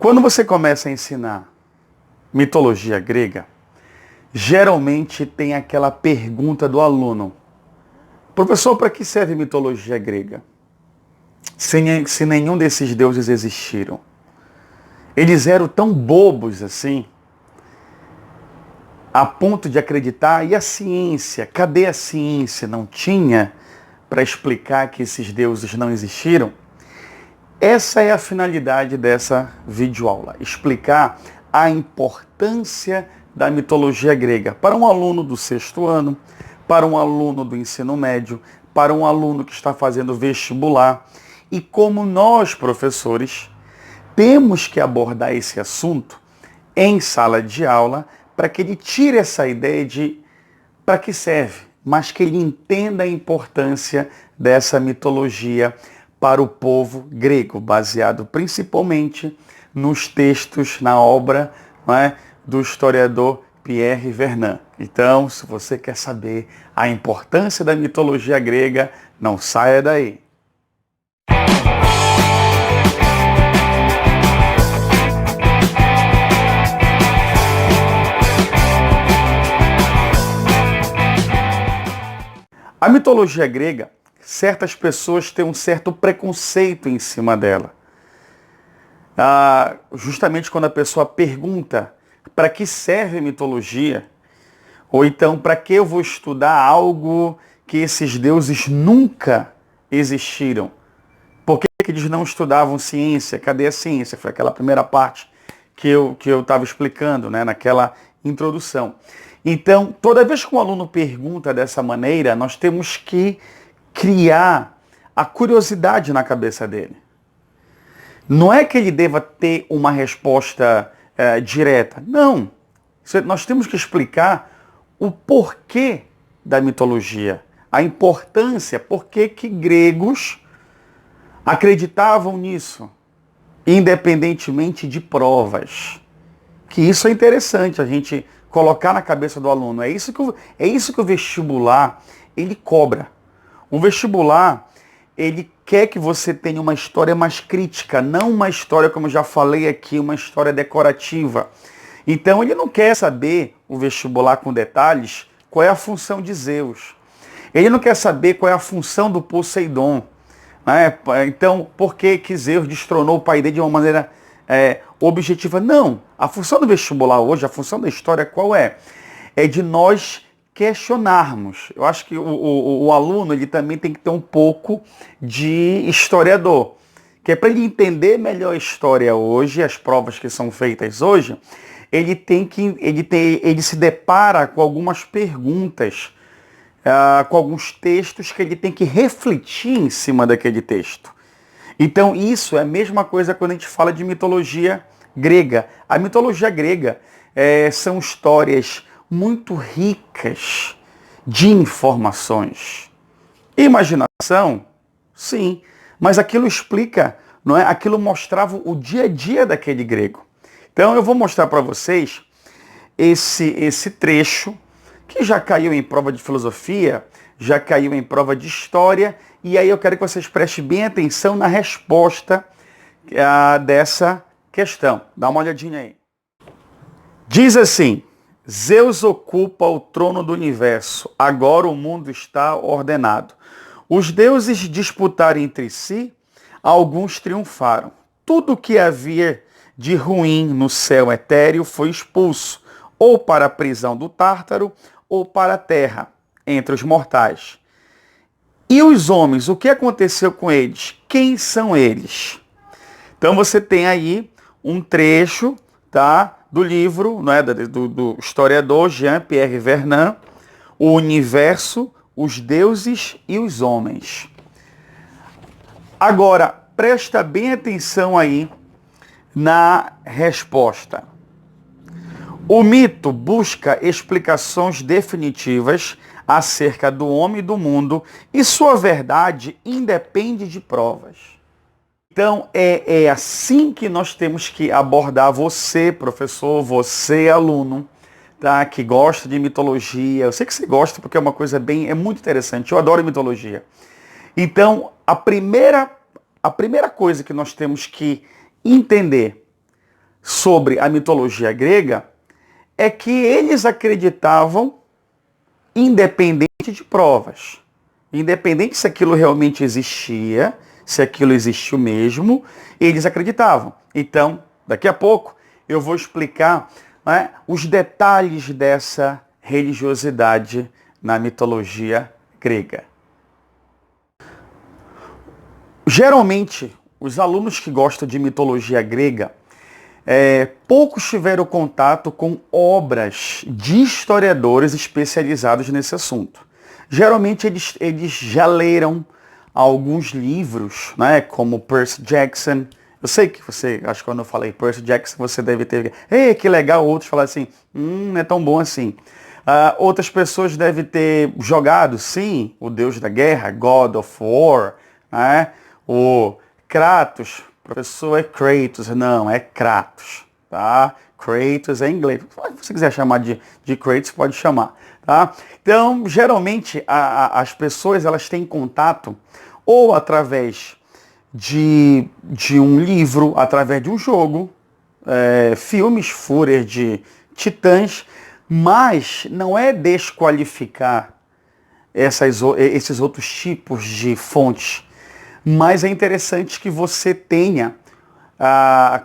Quando você começa a ensinar mitologia grega, geralmente tem aquela pergunta do aluno: professor, para que serve mitologia grega? Se nenhum desses deuses existiram. Eles eram tão bobos assim, a ponto de acreditar, e a ciência? Cadê a ciência? Não tinha para explicar que esses deuses não existiram? Essa é a finalidade dessa videoaula, explicar a importância da mitologia grega para um aluno do 6º ano, para um aluno do ensino médio, para um aluno que está fazendo vestibular, e como nós, professores, temos que abordar esse assunto em sala de aula para que ele tire essa ideia de para que serve, mas que ele entenda a importância dessa mitologia para o povo grego, baseado principalmente nos textos, na obra, não é, do historiador Pierre Vernant. Então, se você quer saber a importância da mitologia grega, não saia daí. A mitologia grega, certas pessoas têm um certo preconceito em cima dela. Justamente quando a pessoa pergunta para que serve a mitologia, ou então para que eu vou estudar algo que esses deuses nunca existiram. Por que eles não estudavam ciência? Cadê a ciência? Foi aquela primeira parte que eu estava explicando, né, naquela introdução. Então, toda vez que um aluno pergunta dessa maneira, nós temos que criar a curiosidade na cabeça dele. Não é que ele deva ter uma resposta direta. Não. Nós temos que explicar o porquê da mitologia, a importância, por que gregos acreditavam nisso, independentemente de provas. Que isso é interessante a gente colocar na cabeça do aluno. É isso que o vestibular ele cobra. Um vestibular, ele quer que você tenha uma história mais crítica, não uma história, como já falei aqui, uma história decorativa. Então ele não quer saber, o vestibular com detalhes, qual é a função de Zeus. Ele não quer saber qual é a função do Poseidon. Né? Então, por que Zeus destronou o pai dele de uma maneira objetiva? Não. A função do vestibular hoje, a função da história qual é? É de nós questionarmos. Eu acho que o aluno ele também tem que ter um pouco de historiador, que é para ele entender melhor a história hoje, as provas que são feitas hoje, ele se depara com algumas perguntas, com alguns textos que ele tem que refletir em cima daquele texto. Então isso é a mesma coisa quando a gente fala de mitologia grega. A mitologia grega são histórias muito ricas de informações. Imaginação? Sim. Mas aquilo explica, não é? Aquilo mostrava o dia a dia daquele grego. Então eu vou mostrar para vocês esse trecho que já caiu em prova de filosofia, já caiu em prova de história, e aí eu quero que vocês prestem bem atenção na resposta dessa questão. Dá uma olhadinha aí. Diz assim: Zeus ocupa o trono do universo, agora o mundo está ordenado. Os deuses disputaram entre si, alguns triunfaram. Tudo o que havia de ruim no céu etéreo foi expulso, ou para a prisão do Tártaro, ou para a terra, entre os mortais. E os homens, o que aconteceu com eles? Quem são eles? Então você tem aí um trecho, tá, do livro, né, do historiador Jean-Pierre Vernant, O Universo, os Deuses e os Homens. Agora, presta bem atenção aí na resposta. O mito busca explicações definitivas acerca do homem e do mundo, e sua verdade independe de provas. Então, é assim que nós temos que abordar você, professor, você, aluno, tá? Que gosta de mitologia. Eu sei que você gosta porque é uma coisa é muito interessante. Eu adoro mitologia. Então, a primeira coisa que nós temos que entender sobre a mitologia grega é que eles acreditavam independente de provas. Independente se aquilo realmente existia, se aquilo existiu mesmo, eles acreditavam. Então, daqui a pouco, eu vou explicar, né, os detalhes dessa religiosidade na mitologia grega. Geralmente, os alunos que gostam de mitologia grega, poucos tiveram contato com obras de historiadores especializados nesse assunto. Geralmente eles já leram alguns livros, né, como Percy Jackson. Eu sei que você, acho que quando eu falei Percy Jackson, você deve ter, ei, que legal, outros falaram assim, não é tão bom assim. Outras pessoas devem ter jogado, sim, o Deus da Guerra, God of War, né, o Kratos. Professor, é Kratos. Não, é Kratos, tá? Kratos é em inglês. Se você quiser chamar de Kratos, pode chamar, tá? Então, geralmente, as pessoas, elas têm contato ou através de um livro, através de um jogo, filmes, Fúrias de Titãs, mas não é desqualificar esses outros tipos de fontes. Mas é interessante que você tenha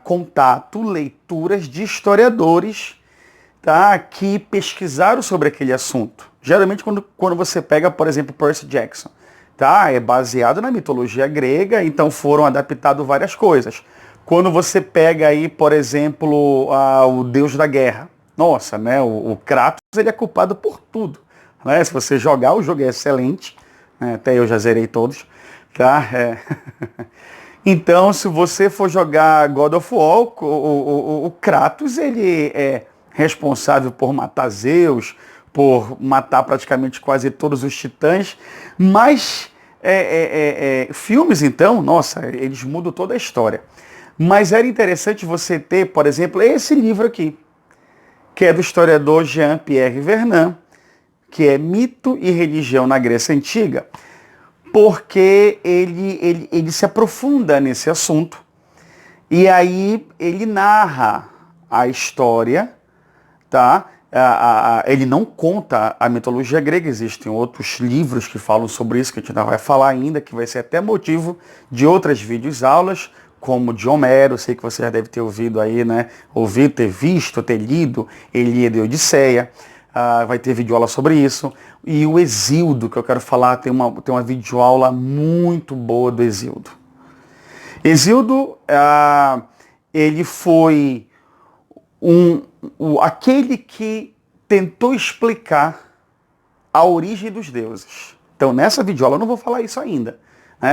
contato, leituras de historiadores, tá, que pesquisaram sobre aquele assunto. Geralmente quando você pega, por exemplo, Percy Jackson, tá, é baseado na mitologia grega, então foram adaptadas várias coisas. Quando você pega aí, por exemplo, o Deus da Guerra, nossa, né, o Kratos, ele é culpado por tudo, né? Se você jogar, o jogo é excelente, né, até eu já zerei todos. Tá? Então, se você for jogar God of War, o Kratos, ele é responsável por matar Zeus, por matar praticamente quase todos os titãs, mas filmes, então, nossa, eles mudam toda a história. Mas era interessante você ter, por exemplo, esse livro aqui, que é do historiador Jean-Pierre Vernant, que é Mito e Religião na Grécia Antiga, porque ele se aprofunda nesse assunto e aí ele narra a história, tá? Ele não conta a mitologia grega, existem outros livros que falam sobre isso, que a gente não vai falar ainda, que vai ser até motivo de outras videoaulas, como de Homero, sei que você já deve ter ouvido aí, né? Ouvir, ter visto, ter lido Ilíada e Odisseia. Vai ter videoaula sobre isso. E o Hesíodo, que eu quero falar, tem uma videoaula muito boa do Hesíodo. Hesíodo, ele foi aquele que tentou explicar a origem dos deuses. Então, nessa videoaula eu não vou falar isso ainda.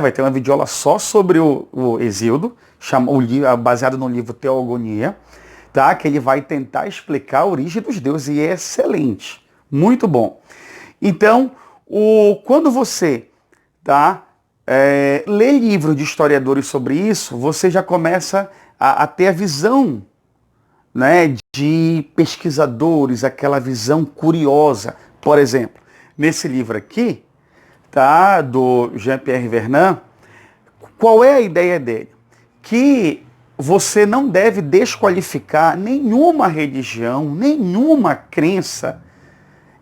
Vai ter uma videoaula só sobre o Hesíodo, baseado no livro Teogonia, tá? Que ele vai tentar explicar a origem dos deuses, e é excelente, muito bom. Então, quando você lê livros de historiadores sobre isso, você já começa a ter a visão, né, de pesquisadores, aquela visão curiosa. Por exemplo, nesse livro aqui, tá, do Jean-Pierre Vernant, qual é a ideia dele? Que você não deve desqualificar nenhuma religião, nenhuma crença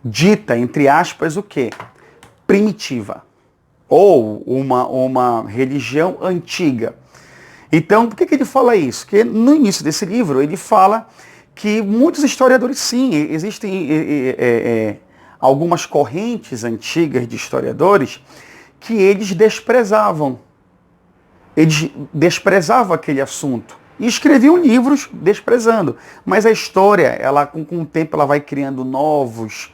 dita, entre aspas, o quê? Primitiva. Ou uma religião antiga. Então, por que ele fala isso? Porque no início desse livro, ele fala que muitos historiadores, sim, existem algumas correntes antigas de historiadores que eles desprezavam. Eles desprezavam aquele assunto e escreviam livros desprezando. Mas a história, ela com o tempo, ela vai criando novos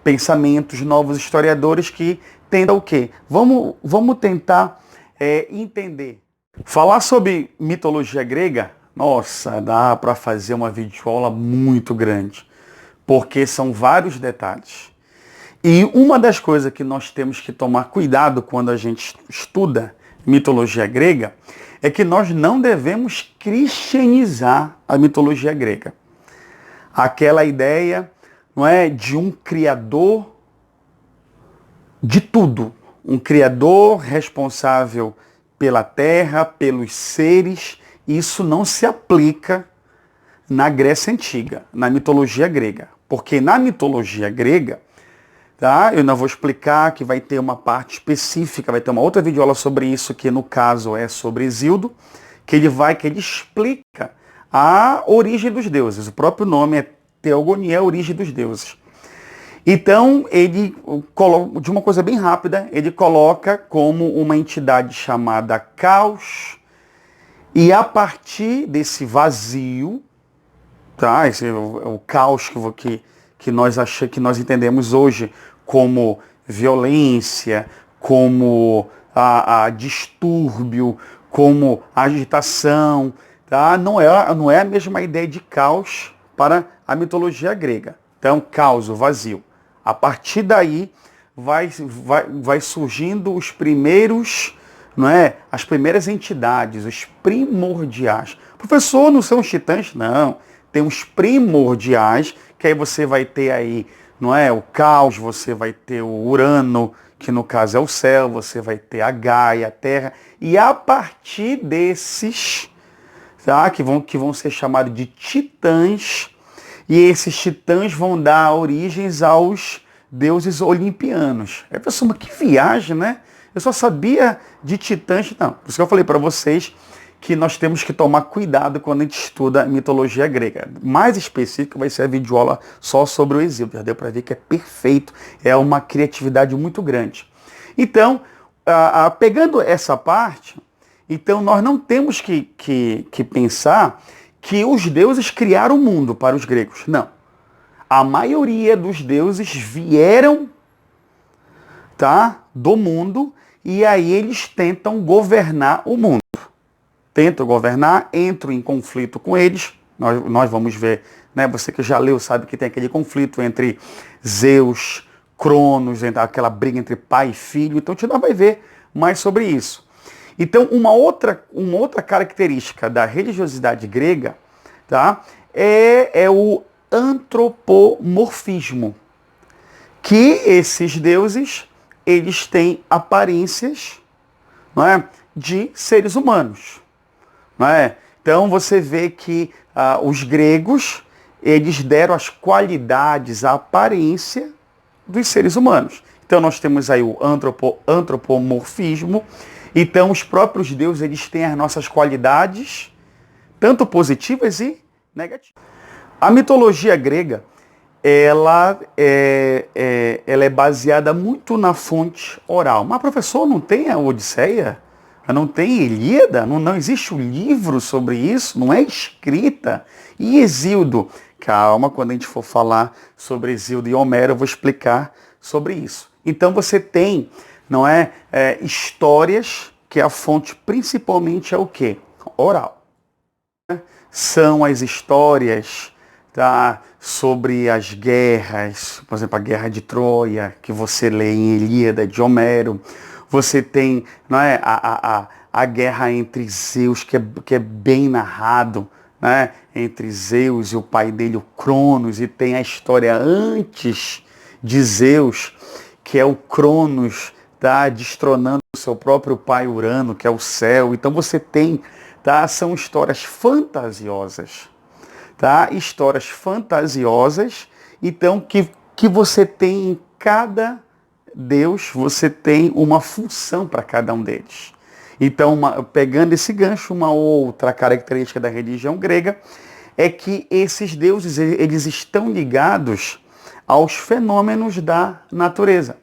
pensamentos, novos historiadores que tentam o quê? Vamos tentar entender. Falar sobre mitologia grega, nossa, dá para fazer uma videoaula muito grande, porque são vários detalhes. E uma das coisas que nós temos que tomar cuidado quando a gente estuda mitologia grega é que nós não devemos cristianizar a mitologia grega. Aquela ideia, não é, de um criador de tudo, um criador responsável pela terra, pelos seres. Isso não se aplica na Grécia Antiga, na mitologia grega. Porque na mitologia grega, tá? Eu não vou explicar, que vai ter uma parte específica, vai ter uma outra videoaula sobre isso, que no caso é sobre Hesíodo, que ele explica a origem dos deuses. O próprio nome é Teogonia, a origem dos deuses. Então, ele coloca, de uma coisa bem rápida, ele coloca como uma entidade chamada caos, e a partir desse vazio, tá? Esse é o caos que nós entendemos hoje como violência, como a distúrbio, como agitação, tá? Não é a mesma ideia de caos para a mitologia grega. Então, caos, o vazio. A partir daí vai surgindo os primeiros, não é? As primeiras entidades, os primordiais. Professor, não são os titãs? Não. Tem os primordiais, que aí você vai ter aí, não é? O caos, você vai ter o Urano, que no caso é o céu, você vai ter a Gaia, a Terra, e a partir desses, tá? que vão ser chamados de titãs, e esses titãs vão dar origens aos deuses olimpianos. Aí, pessoal, mas que viagem, né? Eu só sabia de titãs. Não, por isso que eu falei para vocês que nós temos que tomar cuidado quando a gente estuda a mitologia grega. Mais específico vai ser a videoaula só sobre o Hesíodo. Já deu para ver que é perfeito, é uma criatividade muito grande. Então, pegando essa parte, então nós não temos que pensar que os deuses criaram o mundo para os gregos. Não. A maioria dos deuses vieram, tá, do mundo, e aí eles tentam governar o mundo. Tentam governar, entram em conflito com eles. Nós vamos ver, né? Você que já leu sabe que tem aquele conflito entre Zeus, Cronos, aquela briga entre pai e filho. Então a gente não vai ver mais sobre isso. Então uma outra característica da religiosidade grega, tá, é o antropomorfismo. Que esses deuses, eles têm aparências, não é, de seres humanos. Não é? Então você vê que os gregos, eles deram as qualidades, a aparência dos seres humanos. Então nós temos aí o antropomorfismo. Então os próprios deuses, eles têm as nossas qualidades, tanto positivas e negativas. A mitologia grega, ela é baseada muito na fonte oral. Mas professor, não tem a Odisseia? Não tem Ilíada? Não existe um livro sobre isso? Não é escrita? E Hesíodo? Calma, quando a gente for falar sobre Hesíodo e Homero, eu vou explicar sobre isso. Então você tem, não é, histórias que a fonte principalmente é o quê? Oral. São as histórias, tá, sobre as guerras, por exemplo, a Guerra de Troia, que você lê em Ilíada de Homero. Você tem, não é, a guerra entre Zeus, que é bem narrado, né, entre Zeus e o pai dele, o Cronos, e tem a história antes de Zeus, que é o Cronos, tá, destronando o seu próprio pai Urano, que é o céu. Então você tem, tá, são histórias fantasiosas, tá, histórias fantasiosas, então que você tem em cada Deus, você tem uma função para cada um deles. Então, pegando esse gancho, uma outra característica da religião grega é que esses deuses, eles estão ligados aos fenômenos da natureza.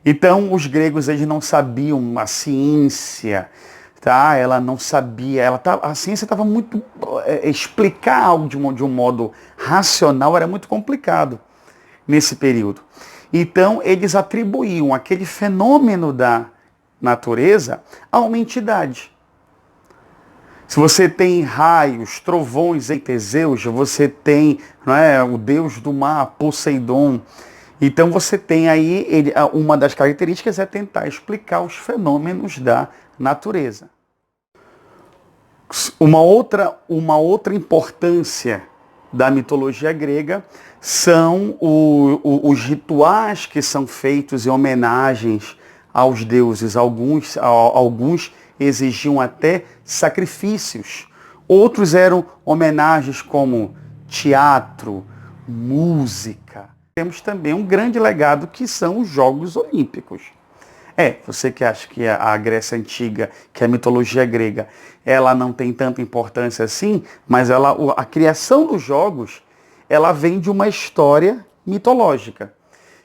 Então, os gregos, eles não sabiam a ciência, tá? Ela não sabia, a ciência estava muito... explicar algo de um modo racional era muito complicado nesse período. Então, eles atribuíam aquele fenômeno da natureza a uma entidade. Se você tem raios, trovões em Teseus, você tem, não é, o deus do mar, Poseidon. Então, você tem aí, uma das características é tentar explicar os fenômenos da natureza. Uma outra importância da mitologia grega são os rituais que são feitos em homenagens aos deuses. Alguns exigiam até sacrifícios. Outros eram homenagens como teatro, música. Temos também um grande legado que são os Jogos Olímpicos. Você que acha que a Grécia Antiga, que a mitologia grega, ela não tem tanta importância assim, mas a criação dos Jogos, ela vem de uma história mitológica,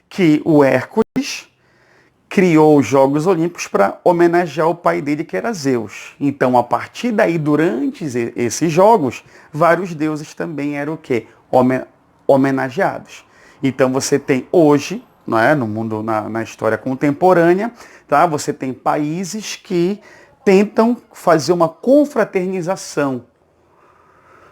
que o Hércules criou os Jogos Olímpicos para homenagear o pai dele, que era Zeus. Então, a partir daí, durante esses Jogos, vários deuses também eram o quê? Homenageados. Então, você tem hoje, não é, no mundo, na história contemporânea, tá? Você tem países que tentam fazer uma confraternização,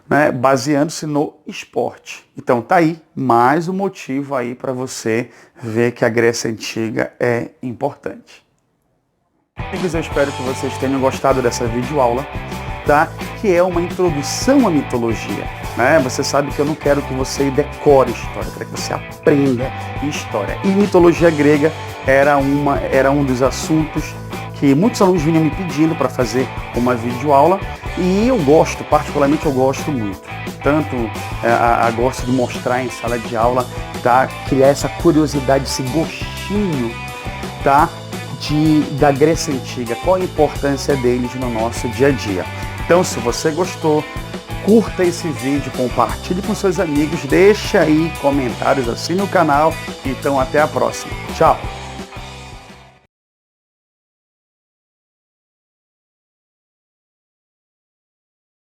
né, baseando-se no esporte. Então tá aí mais um motivo aí para você ver que a Grécia Antiga é importante. Amigos, eu espero que vocês tenham gostado dessa videoaula, tá? Que é uma introdução à mitologia, né? Você sabe que eu não quero que você decore história, eu quero que você aprenda história. E mitologia grega era um dos assuntos que muitos alunos vinham me pedindo para fazer uma videoaula, e eu gosto, particularmente eu gosto muito. Tanto gosto de mostrar em sala de aula, tá? Criar essa curiosidade, esse gostinho, tá? Da Grécia Antiga, qual a importância deles no nosso dia a dia. Então, se você gostou, curta esse vídeo, compartilhe com seus amigos, deixa aí comentários, assine o canal. Então, até a próxima. Tchau!